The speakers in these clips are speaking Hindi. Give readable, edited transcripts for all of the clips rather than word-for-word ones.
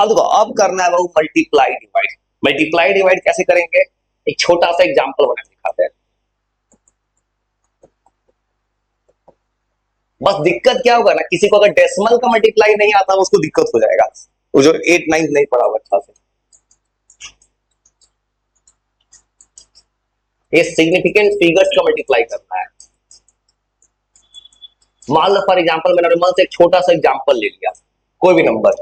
अब देखो, अब करना है वो मल्टीप्लाई डिवाइड। मल्टीप्लाई डिवाइड कैसे करेंगे, एक छोटा सा एग्जांपल बना दिखाते हैं। बस दिक्कत क्या होगा ना, किसी को अगर डेसिमल का मल्टीप्लाई नहीं आता उसको दिक्कत हो जाएगा, वो जो 8 9 नहीं पढ़ा हुआ अच्छा से। ये सिग्निफिकेंट फिगर्स का मल्टीप्लाई करना है। मान लो फॉर एग्जांपल मैंने नॉर्मल से एक छोटा सा एग्जांपल ले लिया, कोई भी नंबर,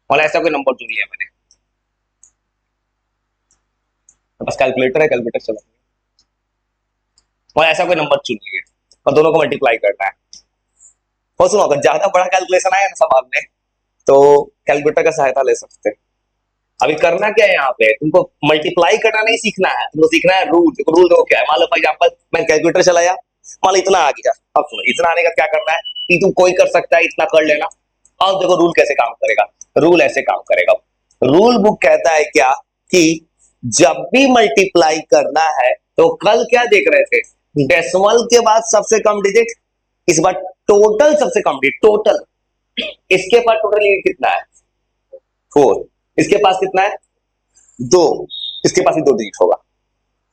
और ऐसा कोई नंबर चुन लिया मैंने, बस कैलकुलेटर है, कैलकुलेटर चला, और ऐसा कोई नंबर चुन लिया और दोनों को मल्टीप्लाई करना है। और सुनो, अगर ज्यादा बड़ा कैलकुलेशन आया ना सवाल में, तो कैलकुलेटर का सहायता ले सकते हैं। अभी करना क्या है यहाँ पे, तुमको मल्टीप्लाई करना नहीं सीखना है, तुमको सीखना है रूल। देखो रूल देखो क्या है, मान लो फॉर एग्जांपल मैं कैलकुलेटर चलाया, मान लो इतना आ गया। अब सुनो, इतना आने का क्या करना है कि तुम कोई कर सकता है इतना कर लेना। अब देखो रूल कैसे काम करेगा, रूल ऐसे काम करेगा। रूल बुक कहता है क्या कि जब भी मल्टीप्लाई करना है, तो कल क्या देख रहे थे, डेसिमल के बाद सबसे कम डिजिट, इस बार टोटल सबसे कम डिजिट, टोटल। इसके पास टोटल डिजिट कितना है, 4। इसके पास कितना है, 2। इसके पास भी 2 डिजिट होगा।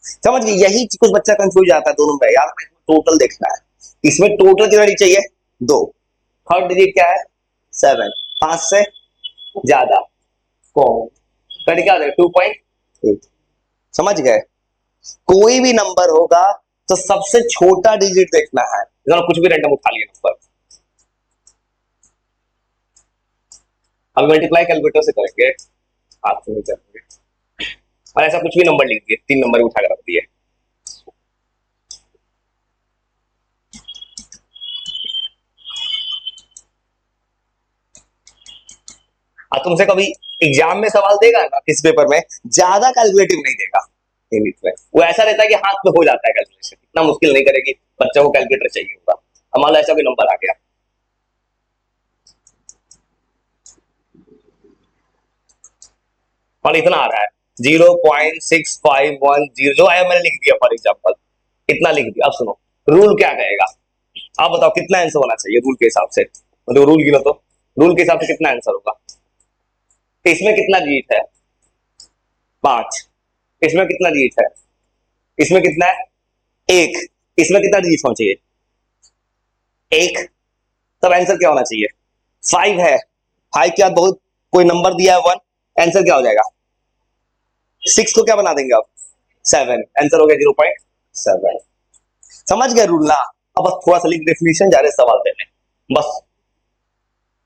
समझ गए, यही कुछ बच्चा कंफ्यूज आता है दोनों में, यार टोटल देखना है, इसमें टोटल कितना डिजिट चाहिए, 2। थर्ड डिजिट क्या है, 7। 5 से ज्यादा कौन, कट क्या हो जाएगा, 2.8। समझ गए, कोई भी नंबर होगा तो सबसे छोटा डिजिट देखना है। कुछ भी रैंडम उठा लिया नंबर, अब मल्टीप्लाई कैलकुलेटर से करेंगे, हाथ से नहीं करेंगे। और ऐसा कुछ भी नंबर लिख दिए, 3 नंबर उठा कर रख दिए। तुमसे कभी एग्जाम में सवाल देगा ना इस पेपर में, ज्यादा कैलकुलेटिव नहीं देगा इंग्लिश में, वो ऐसा रहता है कि हाथ में हो जाता है कैलकुलेशन, इतना मुश्किल नहीं करेगी, बच्चों को कैलकुलेटर चाहिए होगा। हमारा ऐसा कोई नंबर आ गया, और इतना आ रहा है 0.6510, जो आया मैंने लिख दिया फॉर एग्जाम्पल, इतना लिख दिया। अब सुनो रूल क्या कहेगा, आप बताओ कितना आंसर होना चाहिए रूल के हिसाब से, मतलब रूल गिनो तो रूल के हिसाब से कितना आंसर होगा। इसमें कितना डिजिट है, 5। इसमें कितना डिजिट है, इसमें कितना है, 1। इसमें कितना डिजिट होना चाहिए, 1। तब आंसर क्या होना चाहिए, 5 है। 5 के बाद बहुत कोई नंबर दिया है 1, आंसर क्या हो जाएगा, 6 को क्या बना देंगे आप, 7, आंसर हो गया 0.7। समझ गए रूल ना। अब बस थोड़ा सा लिख डेफिनेशन, जा रहे सवाल देने, बस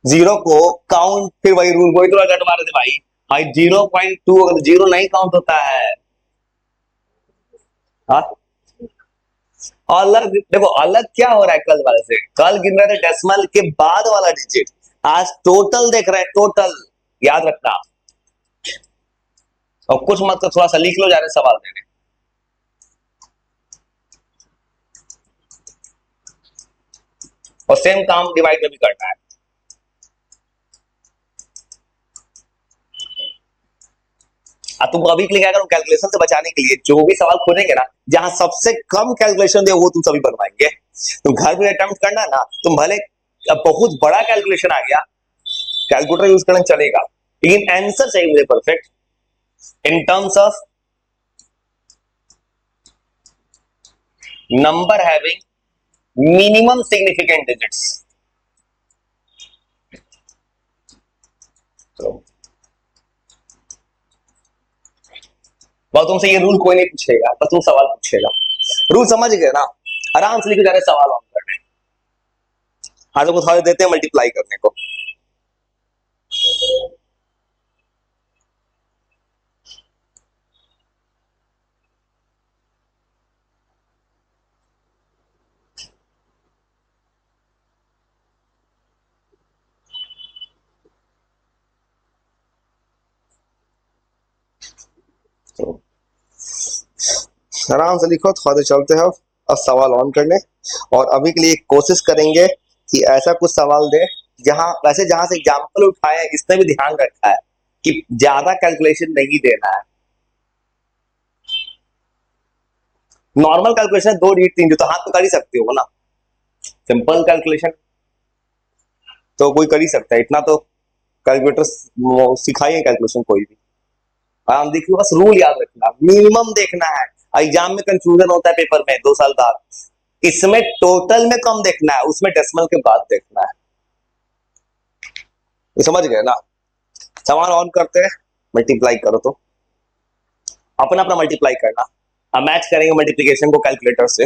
जीरो को काउंट, फिर वही रूल वही तो रट मारे थे भाई। भाई 0.2 अगर जीरो नहीं काउंट होता है, हाँ अलग देखो, अलग क्या हो रहा है कल वाले से, कल गिन रहे थे डेसिमल के बाद वाला डिजिट, आज टोटल देख रहे हैं, टोटल। याद रखना, और कुछ मत तो थोड़ा सा लिख लो, जा रहे सवाल देने। और सेम काम डिवाइड में भी करना है। तुम अभी के लिए क्या करो, कैलकुलेशन से बचाने के लिए जो भी सवाल खोजेंगे ना, जहां सबसे कम कैलकुलेशन दे वो तुम सभी बनवाएंगे। तुम घर में अटेम्प्ट करना ना, तुम भले अब बहुत बड़ा कैलकुलेशन आ गया, कैलकुलेटर यूज करना चलेगा, लेकिन आंसर चाहिए मुझे perfect in terms of number having minimum significant digits. तो बहुत तुमसे ये रूल कोई नहीं पूछेगा, बस तुम सवाल पूछेगा, रूल समझ गए ना, आराम से लिखे जा रहे सवाल ऑन करने। आज लोग थोड़ा देते हैं मल्टीप्लाई करने को। तो आराम से लिखो, थोड़ा देर चलते हैं अब सवाल ऑन करने। और अभी के लिए कोशिश करेंगे कि ऐसा कुछ सवाल दे जहां, वैसे जहां से एग्जाम्पल उठाए हैं इसने भी ध्यान रखा है कि ज्यादा कैलकुलेशन नहीं देना है। नॉर्मल कैलकुलेशन 2 डिजिट 3 डिजिट तो हाथ में कर ही सकते हो ना, सिंपल कैलकुलेशन। तो कोई कर ही सकता है इतना तो। कैलकुलेटर सिखाइए कैलकुलेशन कोई भी। हम देखिए, बस रूल याद रखना, मिनिमम देखना है। एग्जाम में कंफ्यूजन होता है पेपर में 2 साल बाद। इसमें टोटल में कम देखना है, उसमें डेसिमल के बाद देखना है। ये समझ गए ना? सवाल ऑन करते हैं। मल्टीप्लाई करो तो अपना अपना मल्टीप्लाई करना। हम मैच करेंगे मल्टीप्लीकेशन को कैलकुलेटर से।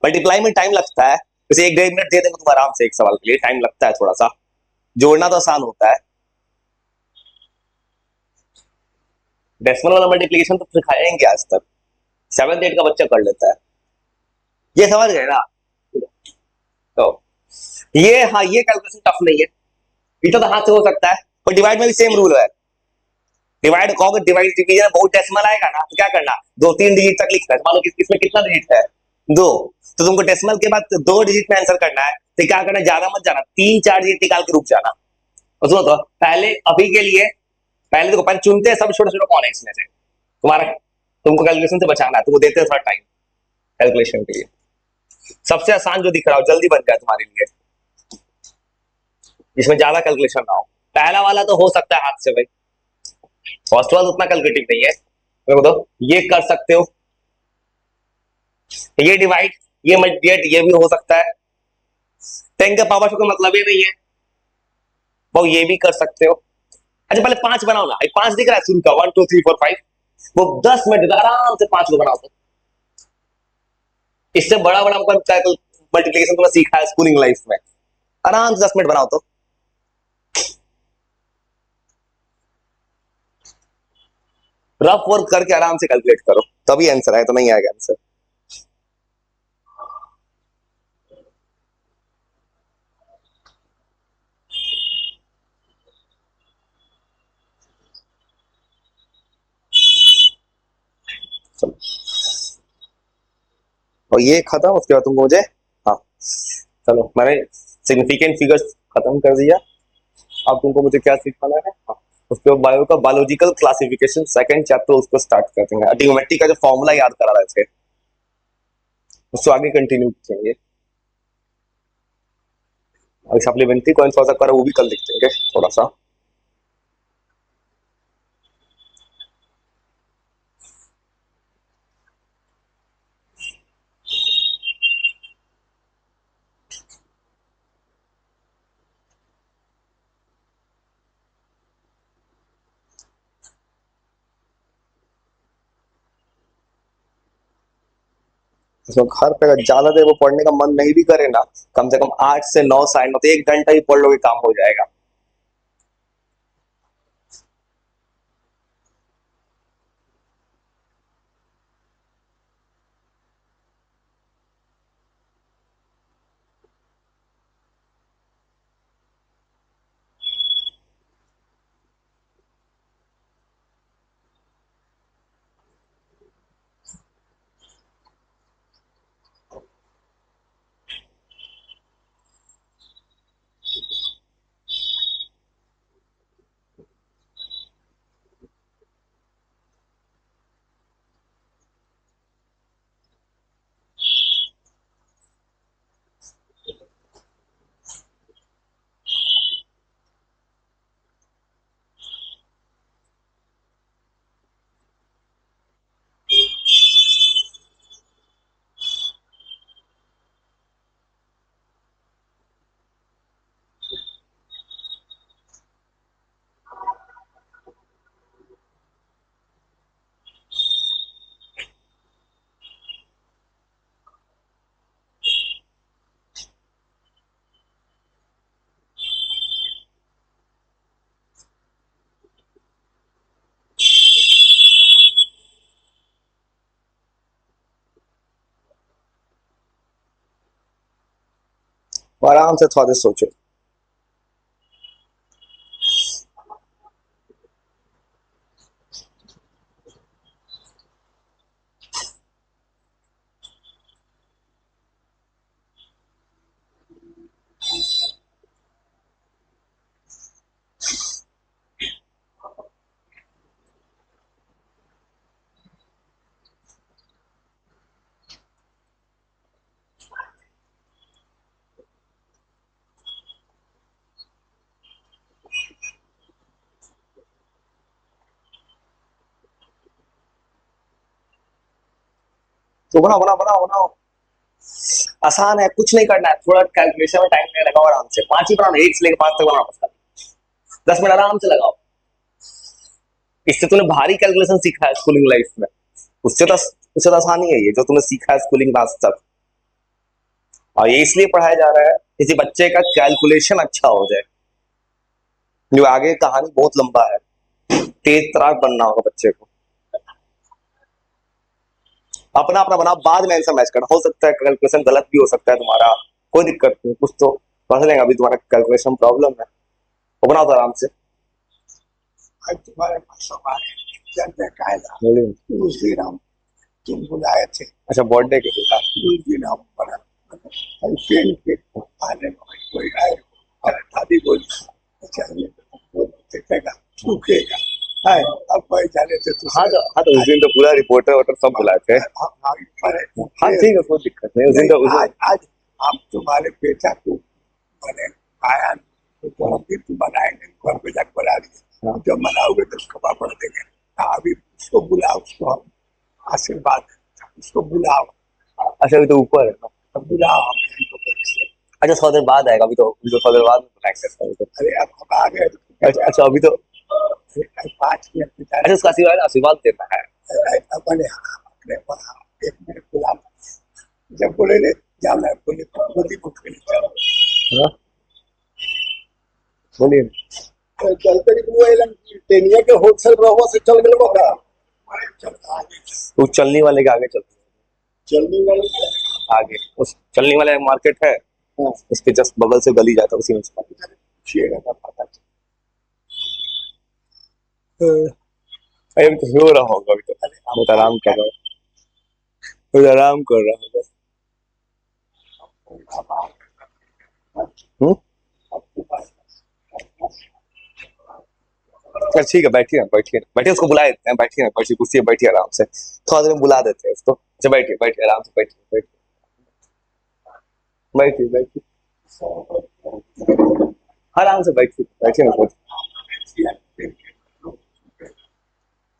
मल्टीप्लाई में टाइम लगता है, जैसे 1 1.5 मिनट दे देंगे तुम आराम से, एक सवाल के लिए टाइम लगता है थोड़ा सा। जोड़ना तो आसान होता है। डेसिमल वाला मल्टीप्लीकेशन तो सिखाएंगे आज तक, 7th 8th का बच्चा कर लेता है। ये समझ गए ना? तो ये, हाँ, ये कैलकुलेशन टफ नहीं है, इतना तो हाथ से हो सकता है। और डिवाइड में भी सेम रूल है। डिवाइड कहोगे, डिवाइड डिवीजन बहुत डेसिमल आएगा ना, तो क्या करना, 2 3 डिजिट तक लिखना है। मान लो इसमें कितना डिजिट है, 2, तो तुमको डेसिमल के बाद 2 डिजिट में आंसर करना है। तो क्या करना, ज्यादा मत जाना, 3 4 डिजिट निकाल के रुक जाना। और सुनो तो पहले, अभी के लिए, पहले देखो, पहले चुनते हैं सब छोटे छोटे कौन है इसमें से तुम्हारा, तुमको कैलकुलेशन से बचाना है, तुमको देते हैं थोड़ा टाइम कैलकुलेशन के लिए। सबसे आसान जो दिख रहा हो जल्दी बन जाए तुम्हारे लिए, जिसमें ज्यादा कैलकुलेशन ना हो। पहला वाला तो हो सकता है हाथ से भाई, फर्स्ट वाला उतना कैलकुलेटिव नहीं है। मेरे को तो ये कर सकते हो, ये डिवाइड, ये मल्टीप्लिकेट, ये भी हो सकता है। 10 का पावर का मतलब ही नहीं है वो, ये भी कर सकते हो। अच्छा पहले 5 बनाओ ना, 5 दिख रहा है शुरू का, 1 2 3 4 5, वो 10 मिनट आराम से 5 को बनाओ तो। इससे बड़ा बड़ा मल्टीप्लिकेशन तुमने सीखा है स्कूलिंग लाइफ में, आराम से 10 मिनट बनाओ तो। रफ वर्क करके आराम से कैलकुलेट करो, तभी आंसर आए, तो नहीं आएगा आंसर। चलो, और ये खत्म, उसके बाद तुमको मुझे, हाँ, चलो मैंने सिग्निफिकेंट फिगर्स खत्म कर दिया। अब तुमको मुझे क्या सिखाना है, हाँ, उसके बाद बायो का बायोलॉजिकल क्लासिफिकेशन सेकंड चैप्टर, उसको स्टार्ट कर देंगे। ट्रिग्नोमेट्री का जो फॉर्मूला याद करा रहे थे, उसको आगे कंटिन्यू करेंगे। और सप्लीमेंट्री कौन सा करो वो भी कल लिख देंगे थोड़ा सा। उसमें घर पे अगर ज्यादा देर वो पढ़ने का मन नहीं भी करे ना, कम से कम 8 से 9 साइड में तो 1 घंटा ही पढ़ लोगे, काम हो जाएगा। तो आराम से थोड़ा देर सोचो। तो बनाओ बनाओ बनाओ बनाओ। आसान है, कुछ नहीं करना है, थोड़ा कैलकुलेशन में टाइम नहीं लगाओ, आराम से 5 ही बनाओ, 1 से लेकर 5 तक बनाओ, 10 मिनट आराम से लगाओ। इससे तूने भारी कैलकुलेशन सीखा है स्कूलिंग लाइफ में, उससे तो आसान ही है ये जो तूने सीखा है स्कूलिंग में आज तक। और ये इसलिए पढ़ाया जा रहा है किसी बच्चे का कैलकुलेशन अच्छा हो जाए, जो आगे कहानी बहुत लंबा है, तेज तरार बनना होगा बच्चे को। अपना अपना बनाओ, बाद में आंसर मैच करना, हो सकता है कैलकुलेशन गलत भी हो सकता है तुम्हारा, कोई दिक्कत नहीं, कुछ तो पढ़ लेंगे, अभी तुम्हारा कैलकुलेशन प्रॉब्लम है, तो बनाओ तो आराम से। आज तुम्हारे पास सवाल है, जब देखा था बोलिए। उस दिन हम तुम बुलाए थे, अच्छा, बर्थडे के दिन? उस दिन हम बना पेन के आने में कोई आए और दादी बोली अच्छा ये वो देखेगा सूखेगा है, अब भाई जाने थे तो हाँ तो उस दिन तो पूरा रिपोर्टर वोटर सब बुलाए थे। हाँ ठीक है, कोई दिक्कत नहीं, उस दिन तो आज आज हम तुम्हारे बेटा को मैंने आया तो हम भी तुम बनाएंगे, घर पे जाकर बना दिए, जब मनाओगे तो उसको पापड़ देंगे। अभी उसको बुलाओ, उसको हम आशीर्वाद उसको बुलाओ। अच्छा, अभी तो ऊपर है ना, अब बुलाओ हम इनको बोलिए। अच्छा 100 देर बाद आएगा, अभी तो 100 देर बाद बुलाएंगे। अरे अब हम आ गए अच्छा अभी तो, 5 मिनट अच्छा उसका आशीर्वाद आशीर्वाद देना है। अपने अपने 1 मिनट बुला, जब बोले ले जाओ ना बोले बोली उठ के चलो बोलिए। चलते टेनिया के होलसेल रहुआ से चल गए बका उस चलने वाले के आगे चलते, चलने वाले आगे उस चलने वाले मार्केट है, उसके जस्ट बगल से गली जाता है, उसी में से शेर का पता अभी तो सो रहा होगा, अभी तो आराम कर रहा है, तो आराम कर रहा होगा। अच्छा ठीक है, बैठिए बैठिए बैठिए, उसको बुला देते हैं, बैठिए बैठिए कुर्सी पे बैठिए आराम से, थोड़ा देर में बुला देते हैं उसको। अच्छा बैठिए बैठिए आराम से, बैठिए बैठिए बैठिए बैठिए आराम से बैठिए बैठिए ना,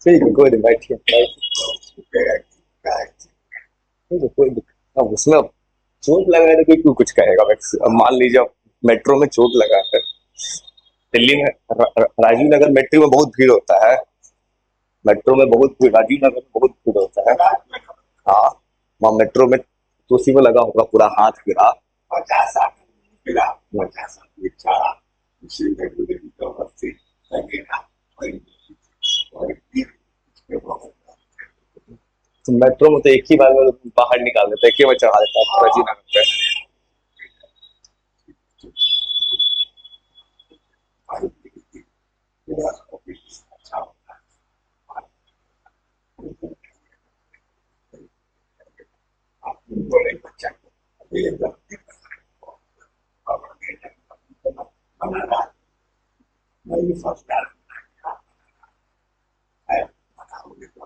ठीक है कोई नहीं, बैठिए बैठिए, ठीक है कोई दिक्कत। अब उसमें चोट लगा है तो कोई कुछ कहेगा, अब मान लीजिए अब मेट्रो में चोट लगा है, दिल्ली में राजीव नगर मेट्रो में बहुत भीड़ होता है, मेट्रो में बहुत भीड़, राजीव नगर में बहुत भीड़ होता है। हाँ, वहाँ मेट्रो में तो उसी में लगा होगा, पूरा हाथ गिरा। 50 मिला 50 बिछा उसी में तो बस्ती लगेगा तो मेट्रो में तो एक ही बार में बाहर निकाल देते, एक ही बार चढ़ा देता है राजीव नगर पे। बोले बच्चा नहीं फंसता है बताओगे तो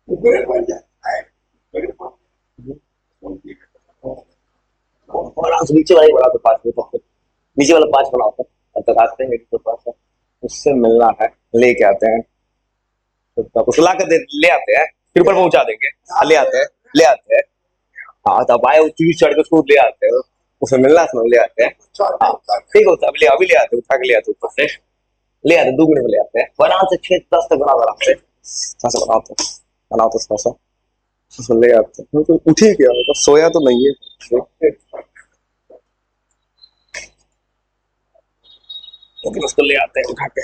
ऊपर बन जाता है और नीचे वाला ही बड़ा तो 5 बजे तक, नीचे वाला 5 बना होता है, तब तक आते हैं तो पास है, उससे मिलना है, लेके आते हैं, तो उसको ला कर ले आते हैं, फिर ऊपर पहुंचा देंगे, ले आते हैं, ले आते हैं। हाँ तब आए सीढ़ी चढ़ के उसको ले आते हैं, उसे मिलना है, ले आते हैं। हाँ ठीक होता है, अभी ले आते, उठा के ले आते ऊपर से, ले आते 2 मिनट में ले आते हैं, आराम से 6-10 तक बना आराम से, थोड़ा बनाओ तो थोड़ा सा उसको ले आते हैं, तो उठ ही गया होगा, सोया तो नहीं है, लेकिन उसको ले आते हैं उठा के।